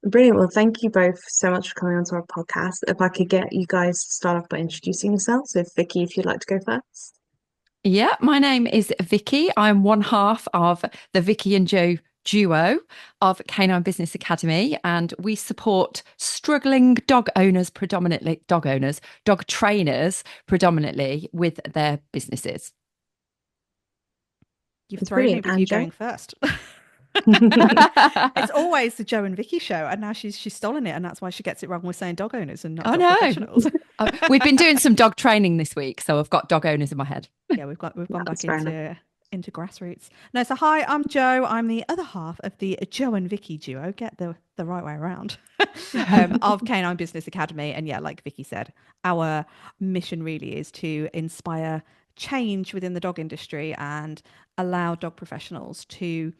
Brilliant. Well, thank you both so much for coming onto our podcast. If I could get you guys to start off by introducing yourselves. So, Vicky, if you'd like to go first. Yeah, my name is Vicky. I'm one half of the Vicky and Jo duo of Canine Business Academy, and we support struggling dog trainers predominantly with their businesses. You've It's thrown me brilliant. with And you Jo? going first. It's always the Joe and Vicky show, and now she's stolen it, and that's why she gets it wrong. We're saying dog owners and not I dog know. professionals. We've been doing some dog training this week, so I've got dog owners in my head. Yeah, we've gone That's back fair enough. into grassroots. No, so hi, I'm Joe. I'm the other half of the Joe and Vicky duo. Get the right way around. Of Canine Business Academy, and yeah, like Vicky said, our mission really is to inspire change within the dog industry and allow dog professionals to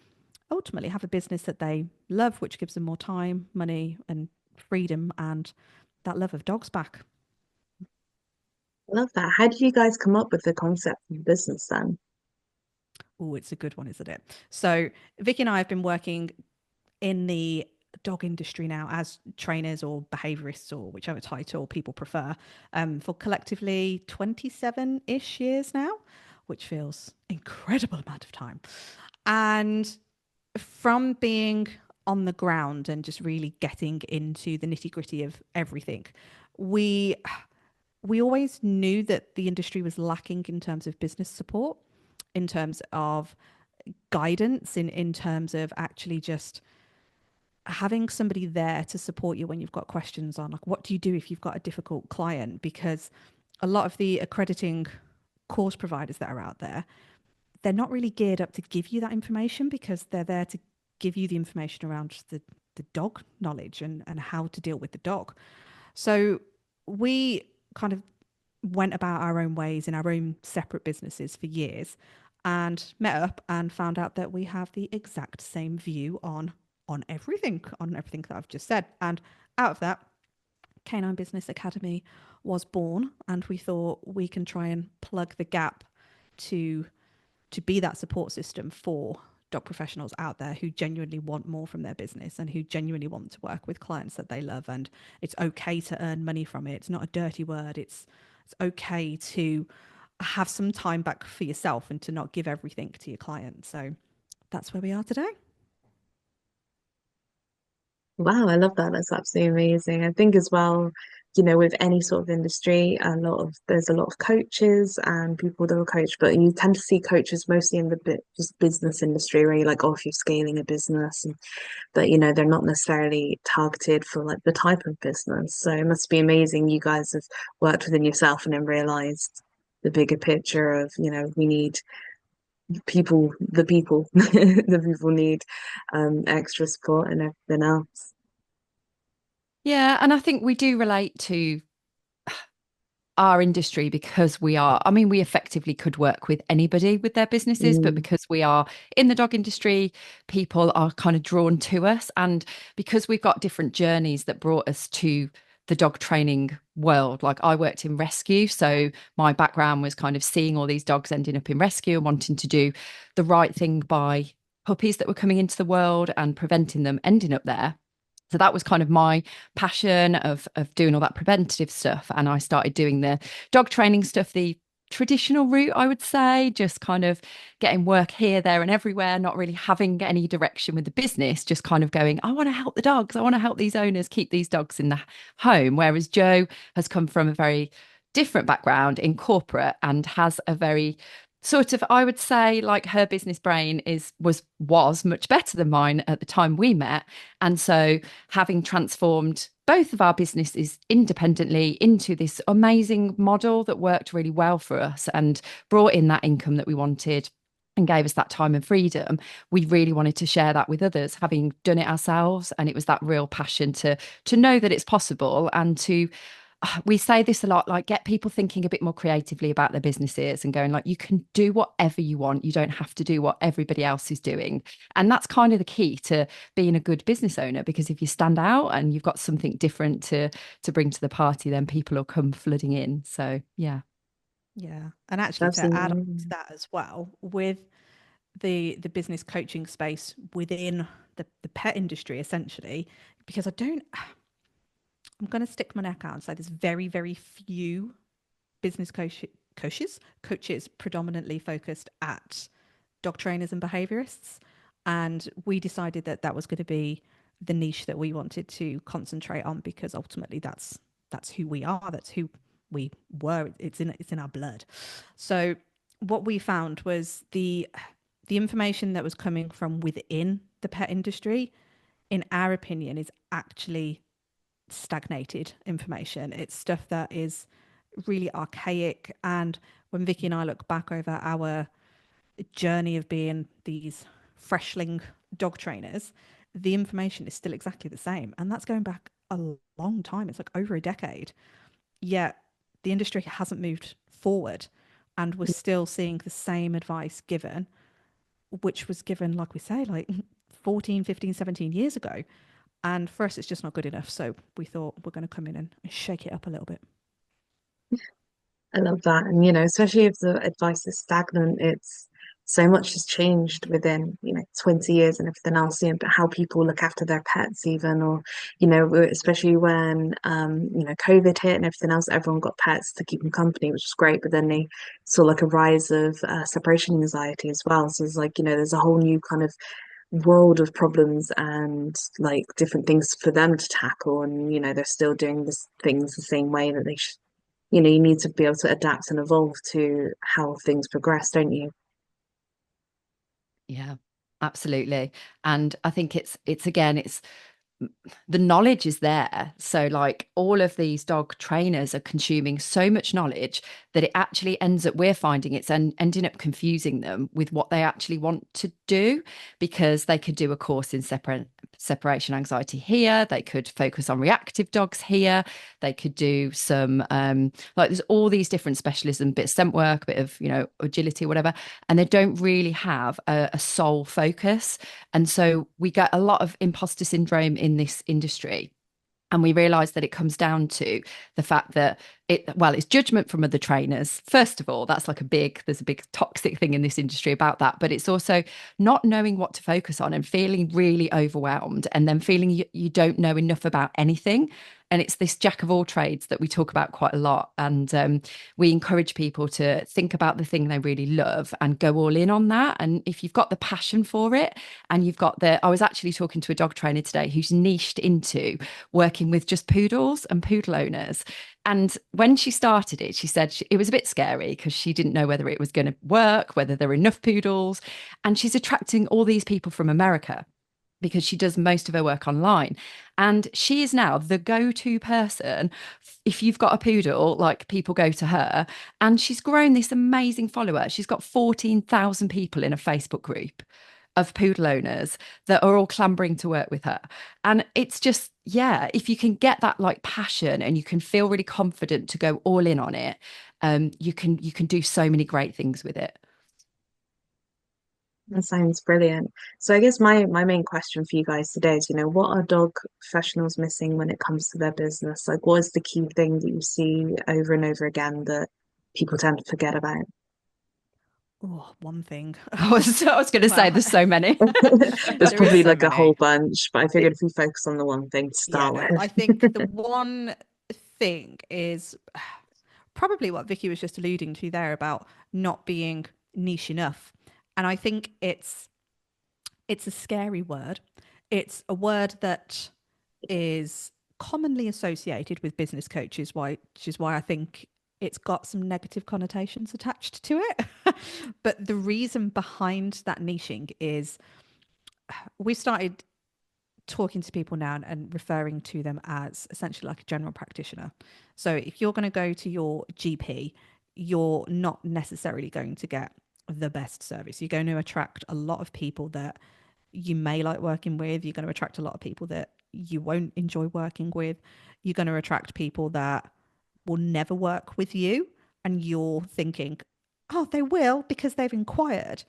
ultimately have a business that they love, which gives them more time, money, and freedom, and that love of dogs back. Love that. How did you guys come up with the concept of business then? Oh, it's a good one, isn't it? So, Vicky and I have been working in the dog industry now as trainers or behaviorists or whichever title people prefer for collectively 27-ish years now, which feels incredible amount of time. And from being on the ground and just really getting into the nitty gritty of everything, we we always knew that the industry was lacking in terms of business support, in terms of guidance, in terms of actually just having somebody there to support you when you've got questions on like what do you do if you've got a difficult client, because a lot of the accrediting course providers that are out there, they're not really geared up to give you that information because they're there to give you the information around the dog knowledge and how to deal with the dog. So we kind of went about our own ways in our own separate businesses for years and met up and found out that we have the exact same view on everything that I've just said. And out of that, Canine Business Academy was born, and we thought we can try and plug the gap to be that support system for dog professionals out there who genuinely want more from their business and who genuinely want to work with clients that they love, and it's okay to earn money from it. It's not a dirty word. It's okay to have some time back for yourself and to not give everything to your client. So that's where we are today. Wow, I love that. That's absolutely amazing. I think as well, with any sort of industry, there's a lot of coaches and people that will coach, but you tend to see coaches mostly in the just business industry where you're like, oh, if you're scaling a business, and but they're not necessarily targeted for like the type of business. So it must be amazing you guys have worked within yourself and then realized the bigger picture of, we need people, the people need extra support and everything else. Yeah, and I think we do relate to our industry because I mean, we effectively could work with anybody with their businesses, but Mm, because we are in the dog industry, people are kind of drawn to us. And because we've got different journeys that brought us to the dog training world, like I worked in rescue. So my background was kind of seeing all these dogs ending up in rescue and wanting to do the right thing by puppies that were coming into the world and preventing them ending up there. So that was kind of my passion of doing all that preventative stuff. And I started doing the dog training stuff, the traditional route, I would say, just kind of getting work here, there, and everywhere, not really having any direction with the business, just kind of going, I want to help the dogs. I want to help these owners keep these dogs in the home. Whereas Jo has come from a very different background in corporate and has a very sort of, I would say, like her business brain was much better than mine at the time we met. And so having transformed both of our businesses independently into this amazing model that worked really well for us and brought in that income that we wanted and gave us that time and freedom, we really wanted to share that with others, having done it ourselves. And it was that real passion to know that it's possible and to we say this a lot, like get people thinking a bit more creatively about their businesses and going like, you can do whatever you want. You don't have to do what everybody else is doing. And that's kind of the key to being a good business owner, because if you stand out and you've got something different to bring to the party, then people will come flooding in. So yeah. Yeah. And actually to add on absolutely to amazing. that as well, with the business coaching space within the pet industry essentially, because I'm going to stick my neck out and say there's very, very few business coaches predominantly focused at dog trainers and behaviorists. And we decided that that was going to be the niche that we wanted to concentrate on, because ultimately that's who we are. That's who we were. It's in our blood. So what we found was the information that was coming from within the pet industry, in our opinion, is actually stagnated information. It's stuff that is really archaic. And when Vicky and I look back over our journey of being these freshling dog trainers, the information is still exactly the same. And that's going back a long time. It's like over a decade. Yet the industry hasn't moved forward. And we're still seeing the same advice given, which was given, like we say, like 14, 15, 17 years ago. And for us, it's just not good enough. So we thought we're going to come in and shake it up a little bit. I love that. And, especially if the advice is stagnant, it's so much has changed within, 20 years and everything else, but how people look after their pets even, or, especially when, COVID hit and everything else, everyone got pets to keep them company, which is great. But then they saw like a rise of separation anxiety as well. So it's like, there's a whole new kind of world of problems and like different things for them to tackle. And, they're still doing this things the same way that they should. You need to be able to adapt and evolve to how things progress, don't you? Yeah, absolutely. And I think it's the knowledge is there. So like all of these dog trainers are consuming so much knowledge that it actually ends up, we're finding it's ending up confusing them with what they actually want to do, because they could do a course in separation anxiety here, they could focus on reactive dogs here, they could do some like there's all these different specialism, bit of scent work, bit of agility, whatever, and they don't really have a sole focus. And so we get a lot of imposter syndrome in this industry. And we realize that it comes down to the fact that it's judgment from other trainers. First of all, that's like there's a big toxic thing in this industry about that. But it's also not knowing what to focus on and feeling really overwhelmed, and then feeling you don't know enough about anything. And it's this jack of all trades that we talk about quite a lot. And we encourage people to think about the thing they really love and go all in on that. And if you've got the passion for it, and I was actually talking to a dog trainer today who's niched into working with just poodles and poodle owners. And when she started it, she said it was a bit scary because she didn't know whether it was going to work, whether there were enough poodles. And she's attracting all these people from America because she does most of her work online. And she is now the go-to person. If you've got a poodle, like people go to her. And she's grown this amazing follower. She's got 14,000 people in a Facebook group of poodle owners that are all clambering to work with her. And it's just, yeah, if you can get that like passion and you can feel really confident to go all in on it, you can do so many great things with it. That sounds brilliant. So I guess my main question for you guys today is, what are dog professionals missing when it comes to their business? Like, what is the key thing that you see over and over again that people tend to forget about? Oh, one thing. I was going to say Well, there's so many. There's there is probably so like a whole many. bunch, but I figured if we focus on the one thing to Yeah, start no, with. I think the one thing is probably what Vicky was just alluding to there about not being niche enough. And I think it's a scary word. It's a word that is commonly associated with business coaches, which is why I think it's got some negative connotations attached to it. But the reason behind that niching is we started talking to people now and referring to them as essentially like a general practitioner. So if you're going to go to your GP, you're not necessarily going to get the best service. You're going to attract a lot of people that you may like working with. You're going to attract a lot of people that you won't enjoy working with. You're going to attract people that will never work with you. And you're thinking, oh, they will because they've inquired.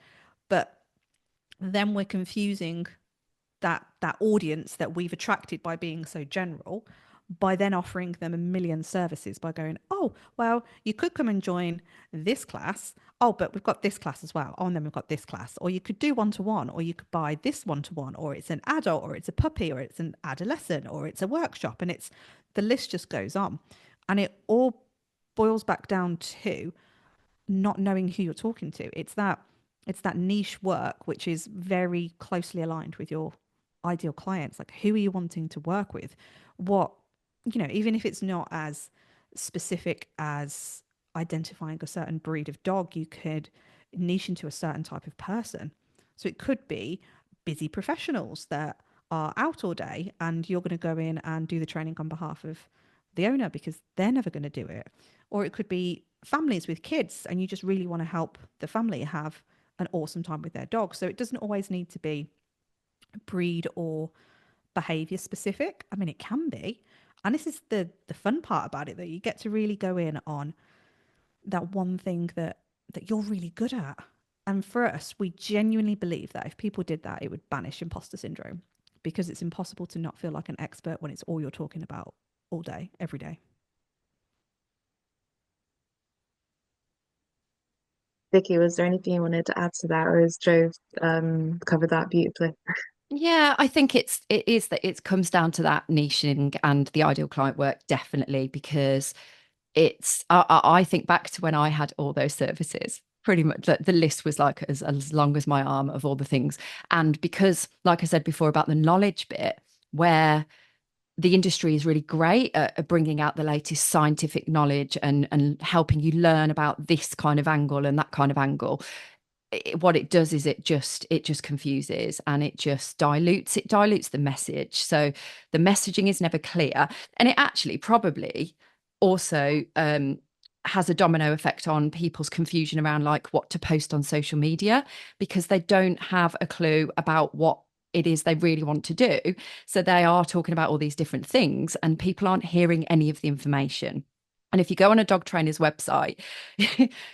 But then we're confusing that audience that we've attracted by being so general by then offering them a million services by going, oh, well, you could come and join this class. Oh, but we've got this class as well. Oh, and then we've got this class. Or you could do one-to-one, or you could buy this one-to-one, or it's an adult, or it's a puppy, or it's an adolescent, or it's a workshop. And it's the list just goes on. And it all boils back down to not knowing who you're talking to. It's that niche work which is very closely aligned with your ideal clients. Like, who are you wanting to work with? What, even if it's not as specific as identifying a certain breed of dog, you could niche into a certain type of person. So it could be busy professionals that are out all day, and you're going to go in and do the training on behalf of the owner because they're never going to do it. Or it could be families with kids, and you just really want to help the family have an awesome time with their dog. So it doesn't always need to be breed or behavior specific. I mean, it can be. And this is the fun part about it, that you get to really go in on that one thing that you're really good at. And for us, we genuinely believe that if people did that, it would banish imposter syndrome, because it's impossible to not feel like an expert when it's all you're talking about all day, every day. Vicky, was there anything you wanted to add to that, or has Jo covered that beautifully? Yeah, I think it is that it comes down to that niching and the ideal client work, definitely, because I think back to when I had all those services. Pretty much the list was like as long as my arm of all the things. And because, like I said before about the knowledge bit, where the industry is really great at bringing out the latest scientific knowledge and helping you learn about this kind of angle and that kind of angle. What it does is it just confuses, and it dilutes the message. So the messaging is never clear, and it actually probably also has a domino effect on people's confusion around like what to post on social media, because they don't have a clue about what it is they really want to do. So they are talking about all these different things, and people aren't hearing any of the information. And if you go on a dog trainer's website,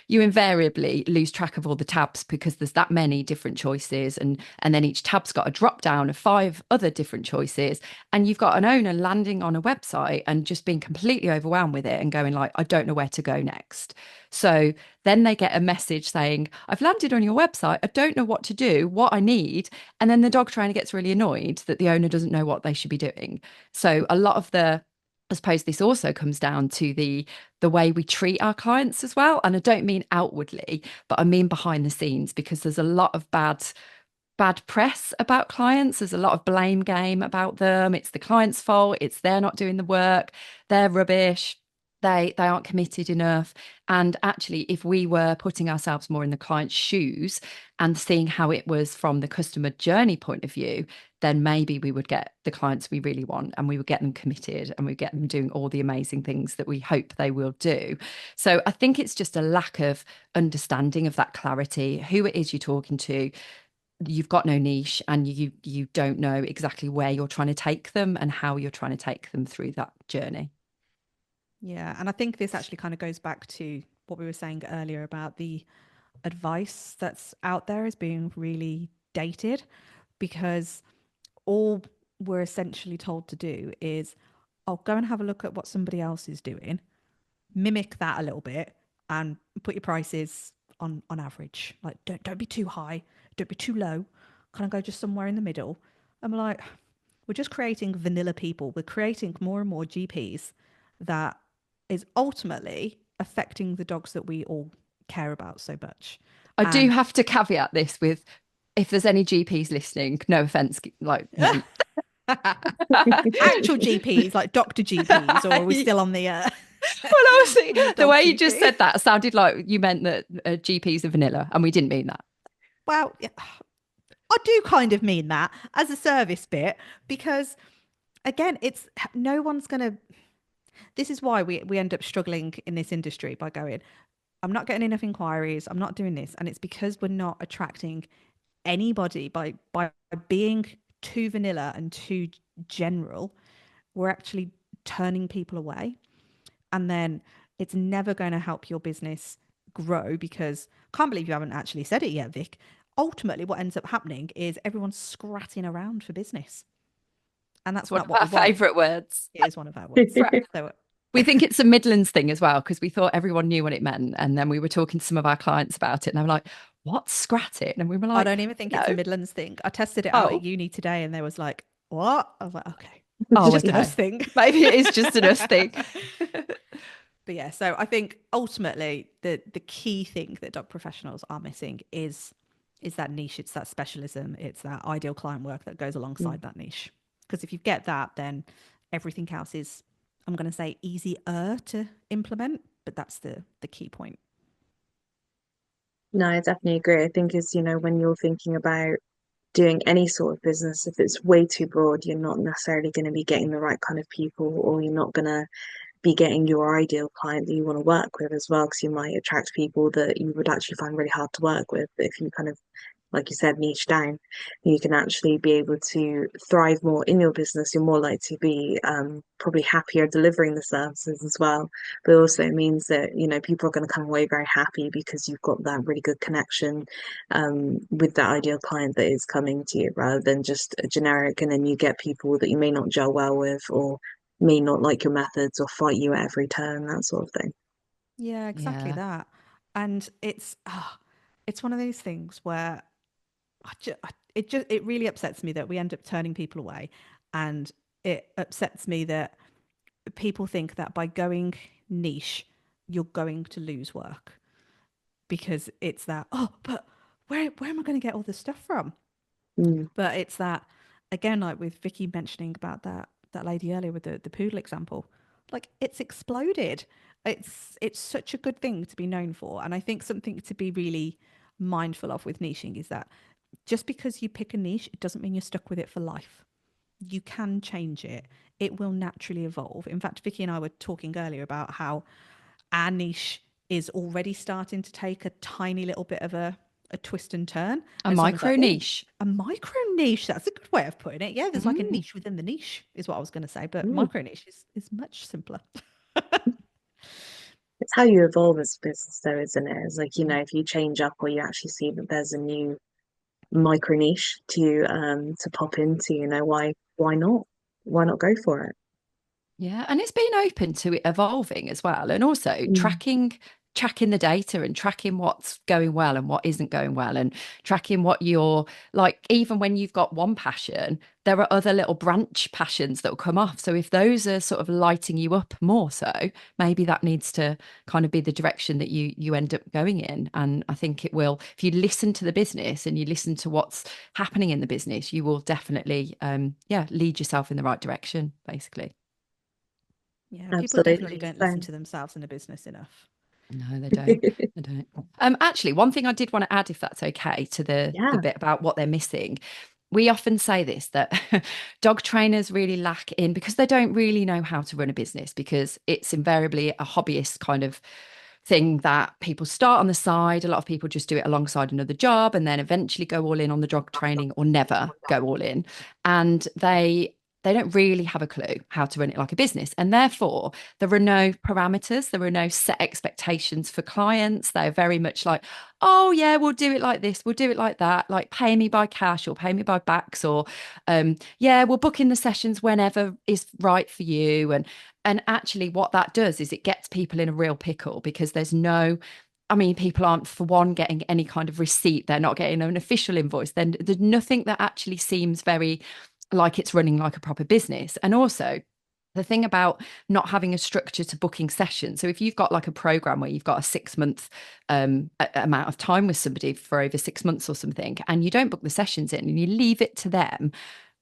you invariably lose track of all the tabs because there's that many different choices. And then each tab's got a drop down of 5 other different choices. And you've got an owner landing on a website and just being completely overwhelmed with it and going like, I don't know where to go next. So then they get a message saying, I've landed on your website. I don't know what to do, what I need. And then the dog trainer gets really annoyed that the owner doesn't know what they should be doing. So a lot of I suppose this also comes down to the way we treat our clients as well. And I don't mean outwardly, but I mean behind the scenes, because there's a lot of bad press about clients. There's a lot of blame game about them. It's the client's fault. It's they're not doing the work. They're rubbish. They aren't committed enough. And actually, if we were putting ourselves more in the client's shoes and seeing how it was from the customer journey point of view, then maybe we would get the clients we really want, and we would get them committed, and we get them doing all the amazing things that we hope they will do. So I think it's just a lack of understanding of that clarity, who it is you're talking to. You've got no niche, and you don't know exactly where you're trying to take them and how you're trying to take them through that journey. Yeah. And I think this actually kind of goes back to what we were saying earlier about the advice that's out there as being really dated, because all we're essentially told to do is, oh, go and have a look at what somebody else is doing, mimic that a little bit, and put your prices on average. Like, don't be too high, don't be too low, kind of go just somewhere in the middle. I'm like, we're just creating vanilla people. We're creating more and more GPs that is ultimately affecting the dogs that we all care about so much. I do And have to caveat this with, if there's any GPs listening, no offense, like no. actual GPs, like doctor GPs, or are we still on the Well, obviously, the dog way you GP? just said that sounded like you meant that GPs are vanilla, and we didn't mean that. Well, yeah, I do kind of mean that as a service bit, because again, it's no one's going to. This is why we end up struggling in this industry by going, I'm not getting enough inquiries, I'm not doing this. And it's because we're not attracting anybody by being too vanilla and too general. We're actually turning people away. And then it's never going to help your business grow, because I can't believe you haven't actually said it yet, Vic. Ultimately, what ends up happening is everyone's scratching around for business. And It's that's one not of what we our want. favourite words. It is one of our words. So We think it's a Midlands thing as well, because we thought everyone knew what it meant. And then we were talking to some of our clients about it, and they were like, what's scratting? And we were I like, don't even think no. it's a Midlands thing. I tested it out at Oh, uni today and there was like, what? I was like, okay, it's oh, just an us okay. thing. Maybe it is just an us thing. But yeah, so I think ultimately the key thing that dog professionals are missing is that niche, it's that specialism, it's that ideal client work that goes alongside that niche. Because if you get that, then everything else is, I'm going to say, easier to implement, but that's the key point. No, I definitely agree. I think is, when you're thinking about doing any sort of business, if it's way too broad, you're not necessarily going to be getting the right kind of people, or you're not going to be getting your ideal client that you want to work with as well, because you might attract people that you would actually find really hard to work with. But if you kind of, like you said, niche down, you can actually be able to thrive more in your business. You're more likely to be probably happier delivering the services as well. But also it means that, people are going to come away very happy because you've got that really good connection with that ideal client that is coming to you, rather than just a generic, and then you get people that you may not gel well with, or may not like your methods, or fight you at every turn, that sort of thing. Yeah, exactly Yeah. that. And it's one of those things where it really upsets me that we end up turning people away, and it upsets me that people think that by going niche, you're going to lose work because it's that, oh, but where am I going to get all this stuff from? Mm, But it's that again, like with Vicky mentioning about that lady earlier with the poodle example, like it's exploded. It's such a good thing to be known for. And I think something to be really mindful of with niching is that just because you pick a niche, it doesn't mean you're stuck with it for life. You can change it. It will naturally evolve. In fact, Vicky and I were talking earlier about how our niche is already starting to take a tiny little bit of a twist and turn. A And someone's like, micro oh, niche. a micro niche. That's a good way of putting it. Yeah, there's like a Mm. niche within the niche, is what I was going to say. But mm. micro niche is much simpler. It's how you evolve as a business, though, isn't it? It's like, if you change up, or you actually see that there's a new micro niche to pop into, why not? Why not go for it? Yeah, and it's been open to it evolving as well, and also Mm, tracking the data and tracking what's going well and what isn't going well, and tracking what you're like. Even when you've got one passion, there are other little branch passions that will come off. So if those are sort of lighting you up more, so maybe that needs to kind of be the direction that you end up going in. And I think it will, if you listen to the business and you listen to what's happening in the business, you will definitely lead yourself in the right direction, basically. Yeah, people definitely absolutely. don't listen So, to themselves in a business enough. No, they don't. They don't. Actually, one thing I did want to add, if that's okay, to the yeah. bit about what they're missing. We often say this, that dog trainers really lack in, because they don't really know how to run a business, because it's invariably a hobbyist kind of thing that people start on the side. A lot of people just do it alongside another job and then eventually go all in on the dog training, or never go all in. And they don't really have a clue how to run it like a business. And therefore, there are no parameters, there are no set expectations for clients. They're very much like, oh, yeah, we'll do it like this, we'll do it like that, like pay me by cash or pay me by backs, or yeah, we'll book in the sessions whenever is right for you. And actually, what that does is it gets people in a real pickle, because there's no, I mean, people aren't, for one, getting any kind of receipt. They're not getting an official invoice. Then there's nothing that actually seems very like it's running like a proper business. And also, the thing about not having a structure to booking sessions. So if you've got like a program where you've got a 6 month amount of time with somebody for over 6 months or something, and you don't book the sessions in and you leave it to them,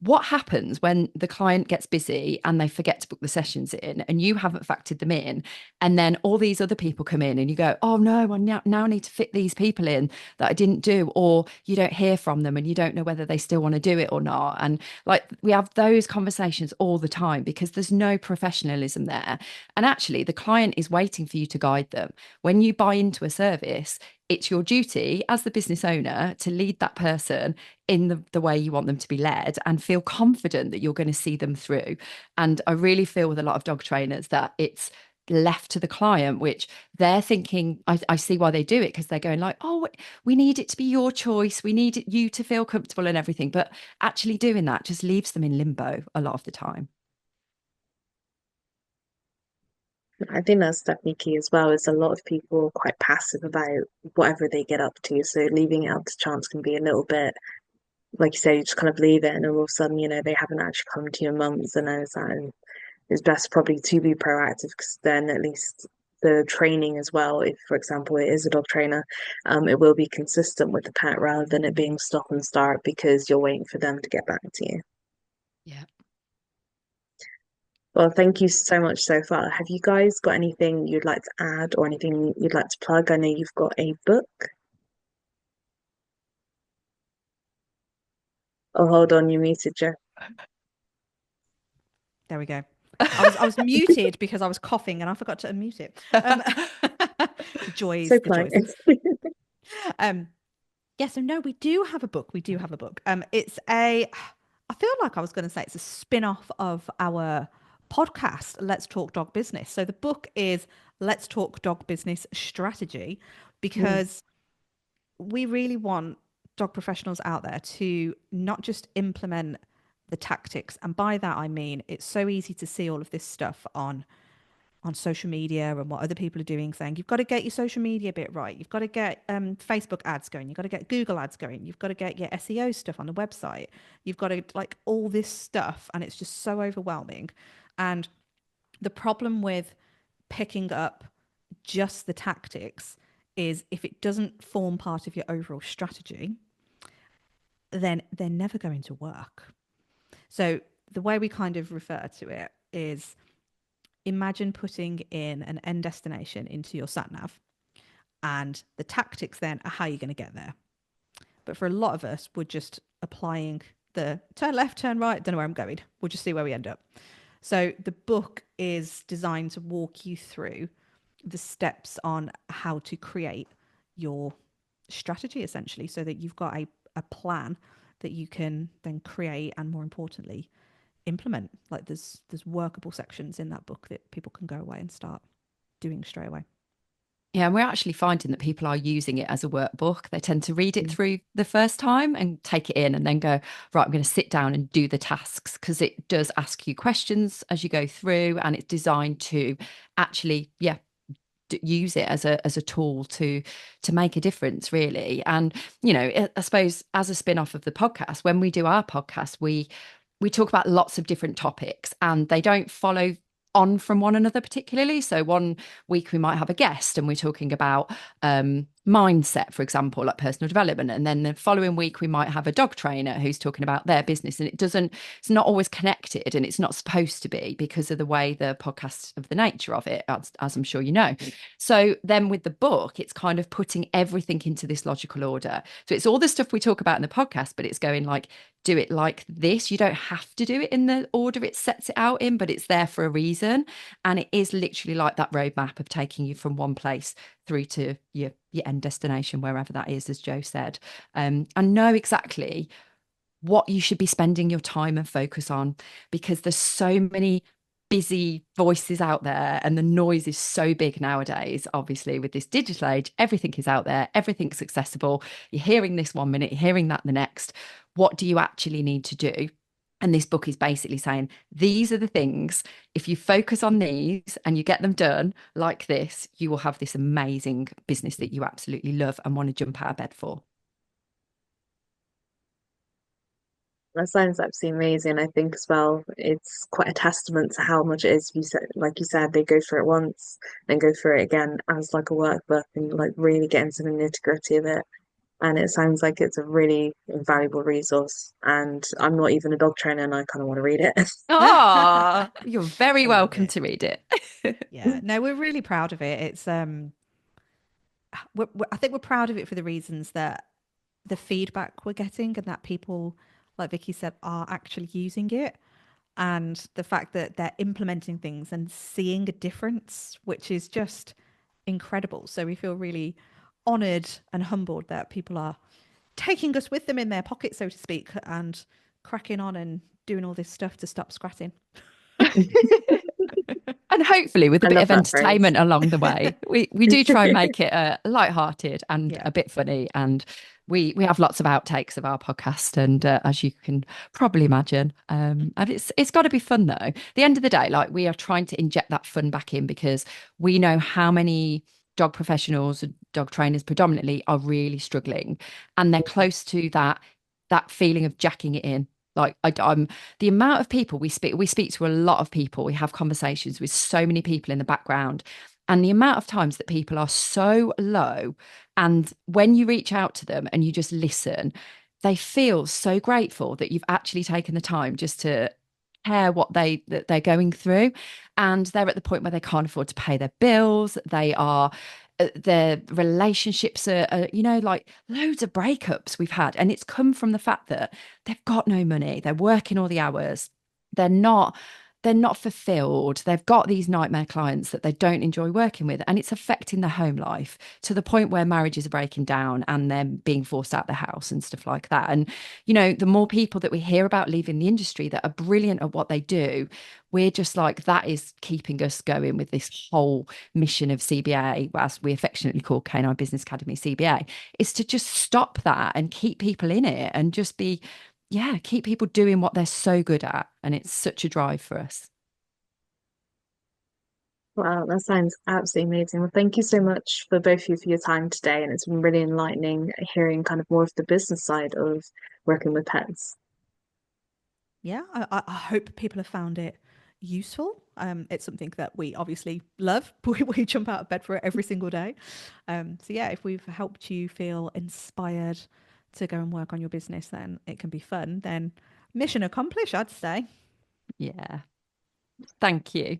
what happens when the client gets busy and they forget to book the sessions in and you haven't factored them in, and then all these other people come in and you go, oh no, I now need to fit these people in that I didn't do, or you don't hear from them and you don't know whether they still want to do it or not. And like, we have those conversations all the time because there's no professionalism there. And actually the client is waiting for you to guide them. When you buy into a service, it's your duty as the business owner to lead that person in the way you want them to be led, and feel confident that you're going to see them through. And I really feel with a lot of dog trainers that left to the client, which they're thinking, I see why they do it, because they're going like, oh, we need it to be your choice, we need you to feel comfortable and everything, but actually doing that just leaves them in limbo a lot of the time. I think that's definitely key as well, is a lot of people are quite passive about whatever they get up to. So leaving it up to chance can be a little bit, like you say, you just kind of leave it and all of a sudden, they haven't actually come to you in months, and it's best probably to be proactive, because then at least the training as well, if for example it is a dog trainer, it will be consistent with the pet rather than it being stop and start because you're waiting for them to get back to you. Yeah. Well, thank you so much so far. Have you guys got anything you'd like to add or anything you'd like to plug? I know you've got a book. Oh, hold on, you muted, Jo. There we go. I was muted because I was coughing and I forgot to unmute it. The joys, So the joys. Yeah, so no, we do have a book. We do have a book. I feel like I was going to say it's a spin-off of our podcast, Let's Talk Dog Business. So the book is Let's Talk Dog Business Strategy, because we really want dog professionals out there to not just implement the tactics. And by that, I mean, it's so easy to see all of this stuff on social media and what other people are doing, saying you've got to get your social media bit right, you've got to get Facebook ads going, you've got to get Google ads going, you've got to get your SEO stuff on the website, you've got to like all this stuff, and it's just so overwhelming. And the problem with picking up just the tactics is if it doesn't form part of your overall strategy, then they're never going to work. So the way we kind of refer to it is, imagine putting in an end destination into your sat nav, and the tactics then are how you're going to get there. But for a lot of us, we're just applying the turn left, turn right, don't know where I'm going. We'll just see where we end up. So the book is designed to walk you through the steps on how to create your strategy, essentially, so that you've got a plan that you can then create and, more importantly, implement. Like there's workable sections in that book that people can go away and start doing straight away. Yeah, and we're actually finding that people are using it as a workbook. They tend to read it through the first time and take it in and then go, right, I'm going to sit down and do the tasks, because it does ask you questions as you go through, and it's designed to actually, use it as a tool to make a difference, really. And I suppose as a spin-off of the podcast, when we do our podcast, we talk about lots of different topics, and they don't follow on from one another particularly. So one week we might have a guest and we're talking about mindset, for example, like personal development, and then the following week we might have a dog trainer who's talking about their business, and it's not always connected, and it's not supposed to be because of the way the podcast, of the nature of it, as I'm sure you know. So then with the book, it's kind of putting everything into this logical order. So it's all the stuff we talk about in the podcast, but it's going like, do it like this. You don't have to do it in the order it sets it out in, but it's there for a reason. And it is literally like that roadmap of taking you from one place through to your end destination, wherever that is, as Jo said, and know exactly what you should be spending your time and focus on, because there's so many busy voices out there, and the noise is so big nowadays. Obviously, with this digital age, everything is out there, everything's accessible. You're hearing this one minute, you're hearing that the next. What do you actually need to do? And this book is basically saying, these are the things, if you focus on these and you get them done like this, you will have this amazing business that you absolutely love and want to jump out of bed for. That sounds absolutely amazing. I think as well, it's quite a testament to how much it is. You said, like you said, they go through it once, then go through it again as like a workbook, and like really get into the nitty-gritty of it. And it sounds like it's a really invaluable resource. And I'm not even a dog trainer, and I kind of want to read it. Oh, you're very I love welcome it. to read it. Yeah, no, we're really proud of it. It's I think we're proud of it for the reasons that the feedback we're getting, and that people, like Vicky said, are actually using it, and the fact that they're implementing things and seeing a difference, which is just incredible. So we feel really honored and humbled that people are taking us with them in their pocket, so to speak, and cracking on and doing all this stuff to stop scratching. And hopefully with a I bit love of that phrase. entertainment along the way. We do try and make it light-hearted and Yeah. a bit funny. And we have lots of outtakes of our podcast, and as you can probably imagine, and it's got to be fun though. At the end of the day, like, we are trying to inject that fun back in, because we know how many dog professionals and dog trainers predominantly are really struggling, and they're close to that feeling of jacking it in. Like, I'm the amount of people we speak to a lot of people, we have conversations with so many people in the background, and the amount of times that people are so low, and when you reach out to them and you just listen, they feel so grateful that you've actually taken the time just to care that they're going through. And they're at the point where they can't afford to pay their bills. They are their relationships are, like, loads of breakups we've had, and it's come from the fact that they've got no money, they're working all the hours, they're not they're not fulfilled, they've got these nightmare clients that they don't enjoy working with, and it's affecting their home life to the point where marriages are breaking down and they're being forced out the house and stuff like that. And the more people that we hear about leaving the industry that are brilliant at what they do, we're just like, that is keeping us going with this whole mission of CBA, as we affectionately call Canine Business Academy CBA, is to just stop that and keep people in it and just be, yeah, keep people doing what they're so good at. And it's such a drive for us. Wow, that sounds absolutely amazing. Well, thank you so much for both of you for your time today. And it's been really enlightening hearing kind of more of the business side of working with pets. Yeah, I hope people have found it useful. It's something that we obviously love. We jump out of bed for it every single day. So yeah, if we've helped you feel inspired to go and work on your business, then it can be fun. Then mission accomplished, I'd say. Yeah. Thank you.